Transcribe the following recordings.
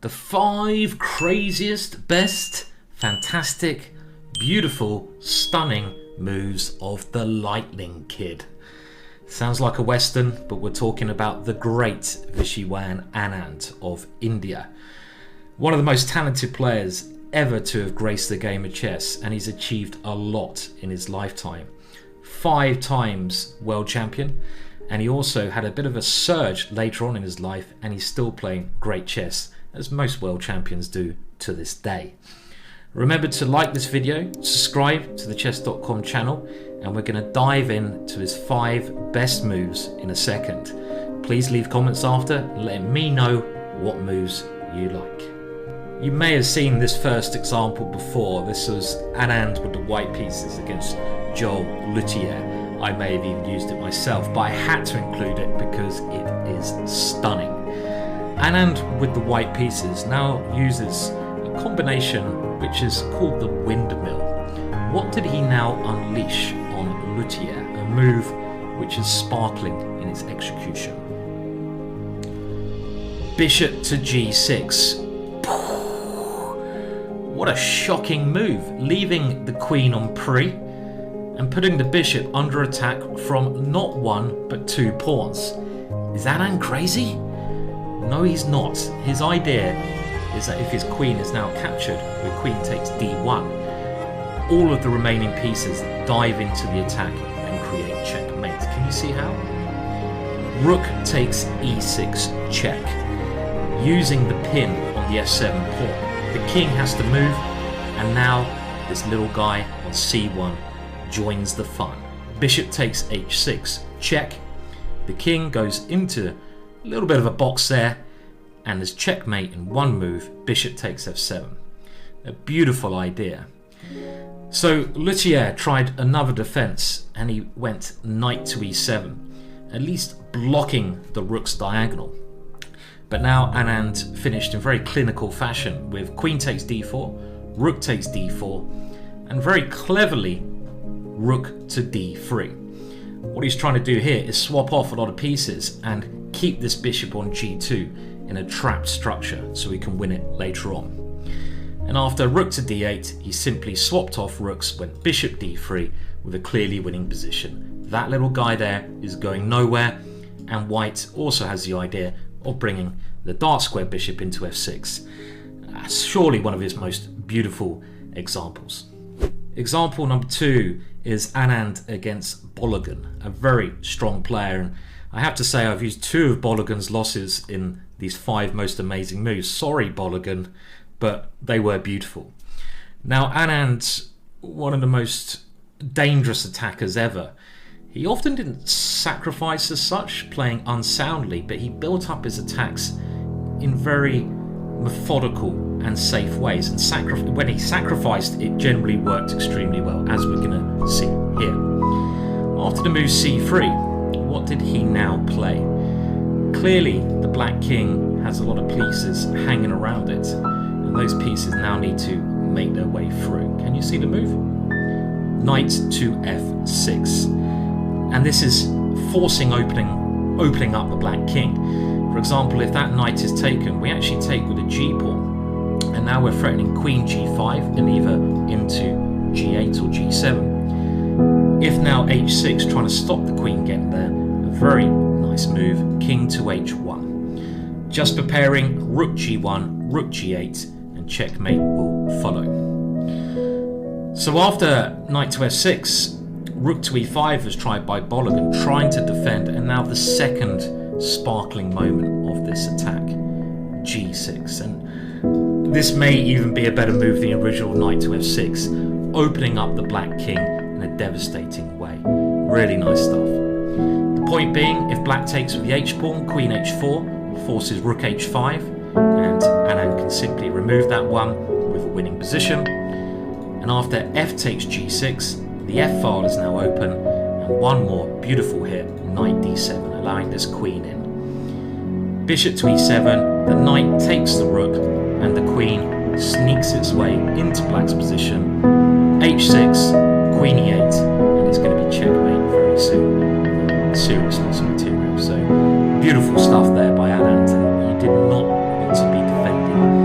The 5 craziest, best, fantastic, beautiful, stunning moves of the Lightning Kid. Sounds like a Western, but we're talking about the great Viswanathan Anand of India. One of the most talented players ever to have graced the game of chess, and he's achieved a lot in his lifetime. 5 times world champion, and he also had a bit of a surge later on in his life, and he's still playing great chess, as most world champions do to this day. Remember to like this video, subscribe to the chess.com channel, and we're going to dive into his 5 best moves in a second. Please leave comments after and let me know what moves you like. You may have seen this first example before. This was Anand with the white pieces against Lautier. I may have even used it myself, but I had to include it because it is stunning. Anand with the white pieces now uses a combination which is called the windmill. What did he now unleash on Lautier? A move which is sparkling in its execution. Bishop to g6. What a shocking move, leaving the queen on pre and putting the bishop under attack from not 1 but 2 pawns. Is Anand crazy? No, he's not. His idea is that if his queen is now captured with queen takes d1, all of the remaining pieces dive into the attack and create checkmate. Can you see how? Rook takes e6 check, using the pin on the f7 pawn. The king has to move, and now this little guy on c1 joins the fun. Bishop takes h6 check. The king goes into a little bit of a box there, and there's checkmate in one move. Bishop takes f7. A beautiful idea. So Lautier tried another defense, and he went knight to e7, at least blocking the rook's diagonal. But now Anand finished in very clinical fashion with queen takes d4, rook takes d4, and very cleverly rook to d3. What he's trying to do here is swap off a lot of pieces and keep this bishop on g2 in a trapped structure so he can win it later on. And after rook to d8, he simply swapped off rooks, went bishop d3 with a clearly winning position. That little guy there is going nowhere, and white also has the idea of bringing the dark square bishop into f6. Surely one of his most beautiful examples. Example number 2 is Anand against Bologan, a very strong player, and I have to say I've used 2 of Bologan's losses in these 5 most amazing moves. Sorry Bologan, but they were beautiful. Now Anand's one of the most dangerous attackers ever. He often didn't sacrifice as such, playing unsoundly, but he built up his attacks in very methodical and safe ways, and when he sacrificed, it generally worked extremely well, as we're going to see here. After the move c3, what did he now play? Clearly the black king has a lot of pieces hanging around it, and those pieces now need to make their way through. Can you see the move? Knight to f6. And this is forcing opening up the black king. For example, if that knight is taken, we actually take with a g pawn, and now we're threatening queen g5 and either into g8 or g7. If now h6, trying to stop the queen getting there, a very nice move, king to h1. Just preparing rook g1, rook g8, and checkmate will follow. So after knight to f6, rook to e5 was tried by Bologan, trying to defend, and now the second sparkling moment of this attack, g6. And this may even be a better move than the original knight to f6, opening up the black king in a devastating way. Really nice stuff. The point being, if black takes with the h-pawn, queen h4 forces rook h5, and Anand can simply remove that one with a winning position. And after f takes g6, the f file is now open, and one more beautiful hit, knight d7, allowing this queen in. Bishop to e7, the knight takes the rook, and the queen sneaks its way into black's position. h6, queen e8, and it's going to be checkmate very soon. Serious loss material. So beautiful stuff there by Anand, and he did not want to be defending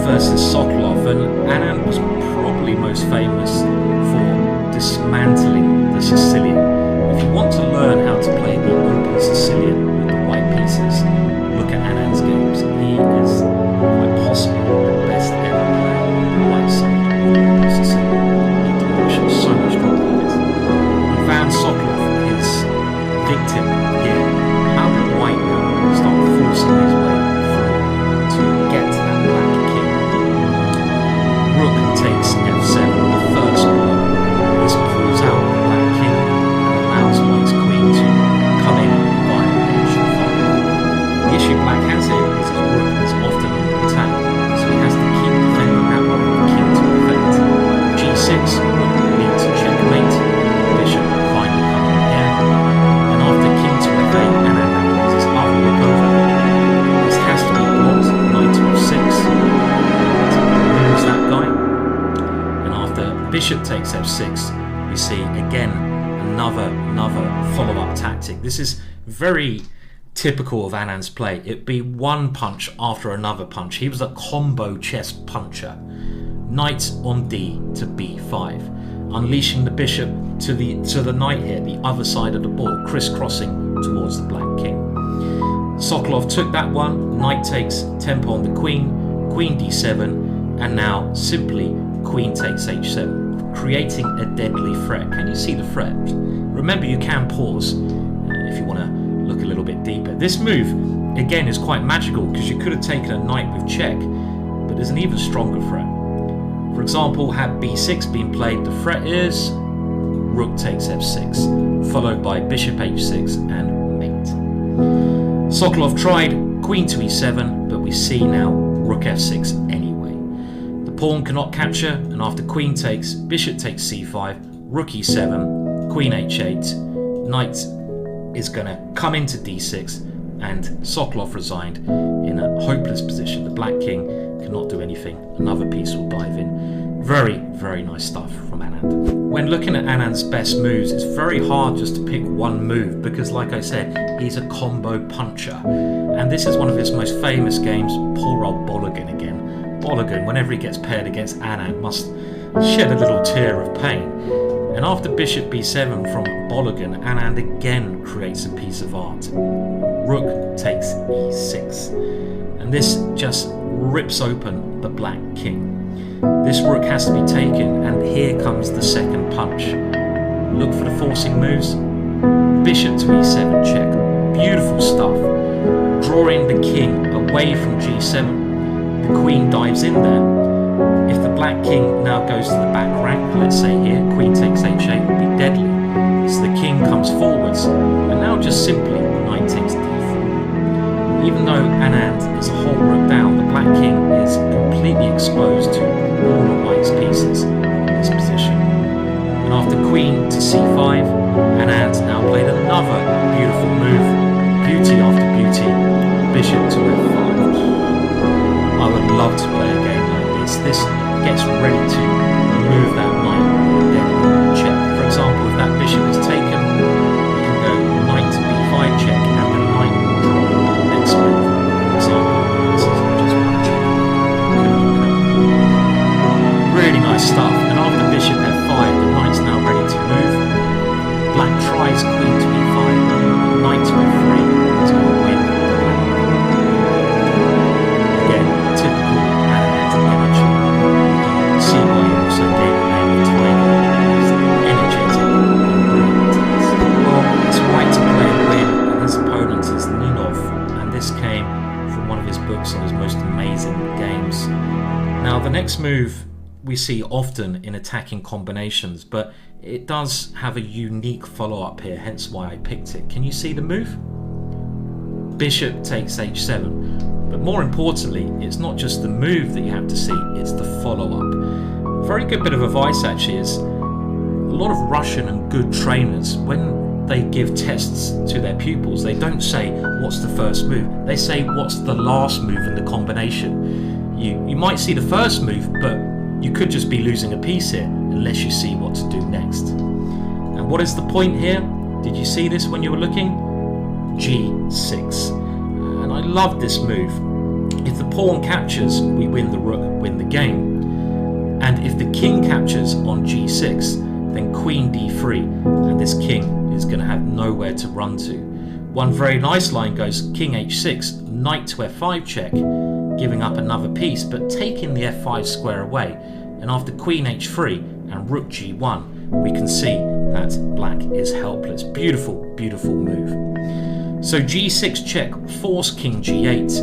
versus Sokolov, and Anand was probably most famous for dismantling the Sicilian. If you want to learn how to play the open Sicilian with the white pieces, look at Anand's games. He is quite possibly the best ever player on the white side of the open Sicilian. He demolishes so much more players. He found Sokolov his victim here. How did white now start forcing his way through to get to that black king? Rook takes f7, the first blow. This pulls out the black king and allows white's queen to come in via h5. The issue black has here is his rook is often under attack, so he has to keep defending that one with the king to effect. g6 would lead to checkmate. Bishop finally coming here, and after king to f8, Anand now plays his other rook over. This has to be blocked. Knight to f6 moves that guy, and after bishop takes f6, we see again another follow-up tactic. This is very typical of Anand's play. It'd be one punch after another punch. He was a combo chess puncher. Knight on d to b5, unleashing the bishop to the knight here, the other side of the board, crisscrossing towards the black king. Sokolov took that one. Knight takes tempo on the queen, queen d7, and now simply queen takes h7, creating a deadly threat. Can you see the threat? Remember, you can pause if you want to look a little bit deeper. This move again is quite magical because you could have taken a knight with check, but there's an even stronger threat. For example, had b6 been played, the threat is rook takes f6, followed by bishop h6 and mate. Sokolov tried queen to e7, but we see now rook f6 anyway. The pawn cannot capture, and after queen takes, bishop takes c5, rook e7, queen h8, knight is going to come into d6, and Sokolov resigned in a hopeless position. The black king cannot do anything. Another piece will dive in. Very, very nice stuff from Anand. When looking at Anand's best moves, it's very hard just to pick one move because, like I said, he's a combo puncher. And this is one of his most famous games. Poor old Bologan again. Bologan, whenever he gets paired against Anand, must shed a little tear of pain. And after bishop b7 from Bologan, Anand again creates a piece of art. Rook takes e6. And this just rips open the black king. This rook has to be taken, and here comes the second punch. Look for the forcing moves. Bishop to e7 check. Beautiful stuff. Drawing the king away from g7. The queen dives in there. If the black king now goes to the back rank, let's say here, queen takes h8 would be deadly. So the king comes forwards, and now just simply knight takes d4. Even though Anand is a whole rook down, the black king is completely exposed to all of white's pieces in this position. And after queen to c5, Anand now played another beautiful move, beauty after beauty, bishop to f5. I would love to play a game like this. This gets ready to move that knight with a deadly check. For example, if that bishop is taken, you can go knight to b5 check and the knight drop next move. For example, this is just one check. Really nice stuff. And after bishop f5, the knight's now ready to move. Black tries queen to e5, knight to f3 is going to win. Again, typical Anand energy. See why he also gave the name of Tiger. He's energetic and brilliant. Well, it's white to play and win, and his opponent is Ninov, and this came from one of his books on his most amazing games. Now, the next move we see often in attacking combinations, but it does have a unique follow-up here, hence why I picked it. Can you see the move? Bishop takes h7. But more importantly, it's not just the move that you have to see, it's the follow-up. A very good bit of advice actually is, a lot of Russian and good trainers, when they give tests to their pupils, they don't say, what's the first move? They say, what's the last move in the combination? You might see the first move, but you could just be losing a piece here unless you see what to do next. And what is the point here? Did you see this when you were looking? G6. And I love this move. If the pawn captures, we win the rook. win the game. And if the king captures on g6, then queen d3, and this king is going to have nowhere to run to. One very nice line goes king h6, knight to f5 check, giving up another piece, but taking the f5 square away. And after queen h3 and rook g1, we can see that black is helpless. Beautiful, beautiful move. So g6 check, force king g8,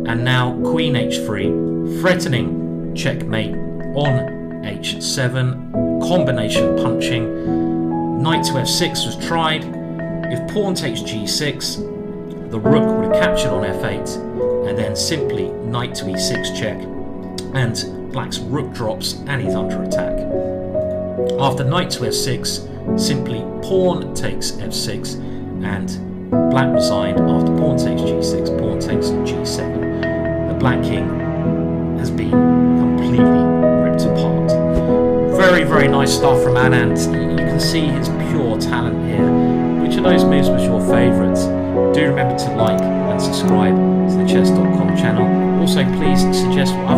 and now queen h3, threatening checkmate on h7, combination punching. Knight to f6 was tried. If pawn takes g6, the rook would have captured on f8, and then simply knight to e6 check, and black's rook drops and he's under attack. After knight to f6, simply pawn takes f6, and black resigned after pawn takes g6, pawn takes g7. The black king has been completely ripped apart. Very, very nice stuff from Anand. You can see his pure talent here. Which of those moves was your favourites? Do remember to like and subscribe to the chess.com channel. Also, please suggest what other